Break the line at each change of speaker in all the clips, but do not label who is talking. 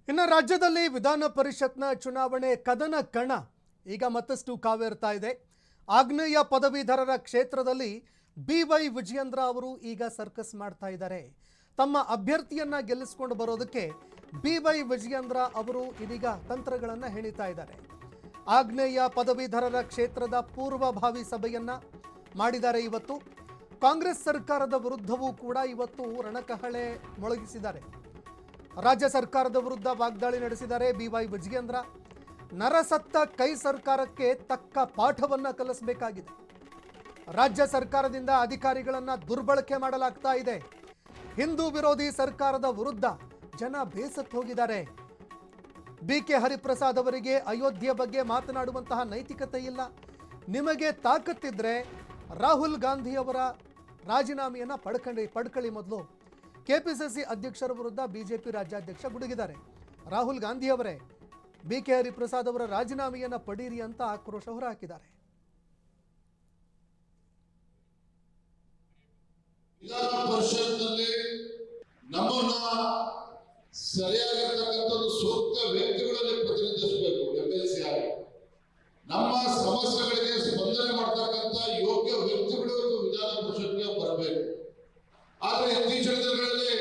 ಇನ್ನು ರಾಜ್ಯದಲ್ಲಿ ವಿಧಾನ ಪರಿಷತ್ನ ಚುನಾವಣೆ ಕದನ ಕಣ ಈಗ ಮತ್ತಷ್ಟು ಕಾವೇರ್ತಾ ಇದೆ. ಆಗ್ನೇಯ ಪದವೀಧರರ ಕ್ಷೇತ್ರದಲ್ಲಿ BY ವಿಜಯೇಂದ್ರ ಅವರು ಈಗ ಸರ್ಕಸ್ ಮಾಡ್ತಾ ಇದ್ದಾರೆ. ತಮ್ಮ ಅಭ್ಯರ್ಥಿಯನ್ನ ಗೆಲ್ಲಿಸಿಕೊಂಡು ಬರೋದಕ್ಕೆ BY ವಿಜಯೇಂದ್ರ ಅವರು ಇದೀಗ ತಂತ್ರಗಳನ್ನು ಹೆಣಿತಾ ಇದ್ದಾರೆ. ಆಗ್ನೇಯ ಪದವೀಧರರ ಕ್ಷೇತ್ರದ ಪೂರ್ವಭಾವಿ ಸಭೆಯನ್ನ ಮಾಡಿದ್ದಾರೆ. ಇವತ್ತು ಕಾಂಗ್ರೆಸ್ ಸರ್ಕಾರದ ವಿರುದ್ಧವೂ ಕೂಡ ಇವತ್ತು ರಣಕಹಳೆ ಮೊಳಗಿಸಿದ್ದಾರೆ. ರಾಜ್ಯ ಸರ್ಕಾರದ ವಿರುದ್ಧ ವಾಗ್ದಾಳಿ ನಡೆಸಿದ್ದಾರೆ BY ವಿಜಯೇಂದ್ರ. ನರಸತ್ತ ಕೈ ಸರ್ಕಾರಕ್ಕೆ ತಕ್ಕ ಪಾಠವನ್ನ ಕಲಿಸಬೇಕಾಗಿದೆ. ರಾಜ್ಯ ಸರ್ಕಾರದಿಂದ ಅಧಿಕಾರಿಗಳನ್ನ ದುರ್ಬಳಕೆ ಮಾಡಲಾಗ್ತಾ ಇದೆ. ಹಿಂದೂ ವಿರೋಧಿ ಸರ್ಕಾರದ ವಿರುದ್ಧ ಜನ ಬೇಸತ್ತು ಹೋಗಿದ್ದಾರೆ. BK ಹರಿಪ್ರಸಾದ್ ಅವರಿಗೆ ಅಯೋಧ್ಯೆ ಬಗ್ಗೆ ಮಾತನಾಡುವಂತಹ ನೈತಿಕತೆ ಇಲ್ಲ. ನಿಮಗೆ ತಾಕತ್ತಿದ್ರೆ ರಾಹುಲ್ ಗಾಂಧಿ ಅವರ ರಾಜೀನಾಮೆಯನ್ನ ಪಡ್ಕೊಳ್ಳಿ ಮೊದಲು. KPCC ಅಧ್ಯಕ್ಷರ ವಿರುದ್ಧ BJP ರಾಜ್ಯಾಧ್ಯಕ್ಷ ಗುಡುಗಿದ್ದಾರೆ. ರಾಹುಲ್ ಗಾಂಧಿ ಅವರೇ BK ಹರಿಪ್ರಸಾದ್ ಅವರ ರಾಜೀನಾಮೆಯನ್ನ ಪಡೀರಿ ಅಂತ ಆಕ್ರೋಶ ಹೊರಹಾಕಿದ್ದಾರೆ.
ವಿಧಾನ ಪರಿಷತ್ನಲ್ಲಿ ನಮ್ಮನ್ನ ಸರಿಯಾಗಿರ್ತಕ್ಕಂಥದ್ದು ಸೂಕ್ತ ವ್ಯಕ್ತಿಗಳಲ್ಲಿ ಪ್ರತಿನಿಧಿಸಬೇಕು. MLC ಆಗಿ ನಮ್ಮ ಸಮಸ್ಯೆಗಳಿಗೆ ಸ್ಪಂದನೆ ಮಾಡ್ತಕ್ಕಂಥ ಯೋಗ್ಯ ವ್ಯಕ್ತಿಗಳು ವಿಧಾನ ಪರಿಷತ್ಗೆ ಬರಬೇಕು. ಆದ್ರೆ ಇತ್ತೀಚಿನ ದಿನಗಳಲ್ಲಿ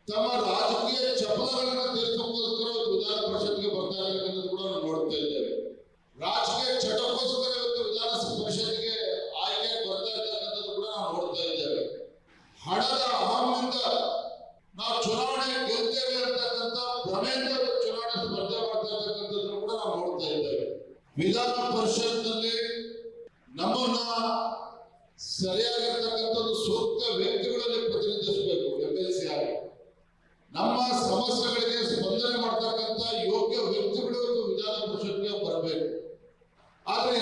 ತಮ್ಮ ರಾಜಕೀಯ ಚಪಲಗಳನ್ನ ತೀರಿಸೋಕ್ಕೋಸ್ಕರ ವಿಧಾನ ಪರಿಷತ್ಗೆ ಬರ್ತಾ ಇರತಕ್ಕಂಥದ್ದು ಕೂಡ ನಾವು ನೋಡ್ತಾ ಇದ್ದೇವೆ. ರಾಜಕೀಯ ಚಟಕ್ಕೋಸ್ಕರ ಇವತ್ತು ವಿಧಾನ ಪರಿಷತ್ಗೆ ಆಯ್ಕೆ ಬರ್ತಾ ಇರ್ತಕ್ಕಂಥದ್ದು ಕೂಡ ನಾವು ನೋಡ್ತಾ ಇದ್ದೇವೆ. ಹಣದ ಅಹಂನಿಂದ ನಾವು ಚುನಾವಣೆ ಗೆಲ್ತೇವೆ ಅಂತಕ್ಕಂಥ ಭ್ರಮೆಯಿಂದ ಚುನಾವಣೆ ಸ್ಪರ್ಧೆ ಮಾಡ್ತಾ ಇರ್ತಕ್ಕಂಥದ್ದನ್ನು ಕೂಡ ನಾವು ನೋಡ್ತಾ ಇದ್ದೇವೆ. ವಿಧಾನ ಪರಿಷತ್ನಲ್ಲಿ ನಮ್ಮನ್ನ ಸರಿಯಾಗಿರ್ತಕ್ಕಂಥದ್ದು ಸೂಕ್ತ ವ್ಯಕ್ತಿಗಳಲ್ಲಿ ಪ್ರತಿನಿಧಿಸಬೇಕು. MLC ಆಗಿ ನಮ್ಮ ಸಮಸ್ಯೆಗಳಿಗೆ ಸ್ಪಂದನೆ ಮಾಡ್ತಕ್ಕಂಥ ಯೋಗ್ಯ ವ್ಯಕ್ತಿಗಳು ವಿಧಾನ ಪರಿಷತ್ಗೆ ಬರಬೇಕು. ಆದ್ರೆ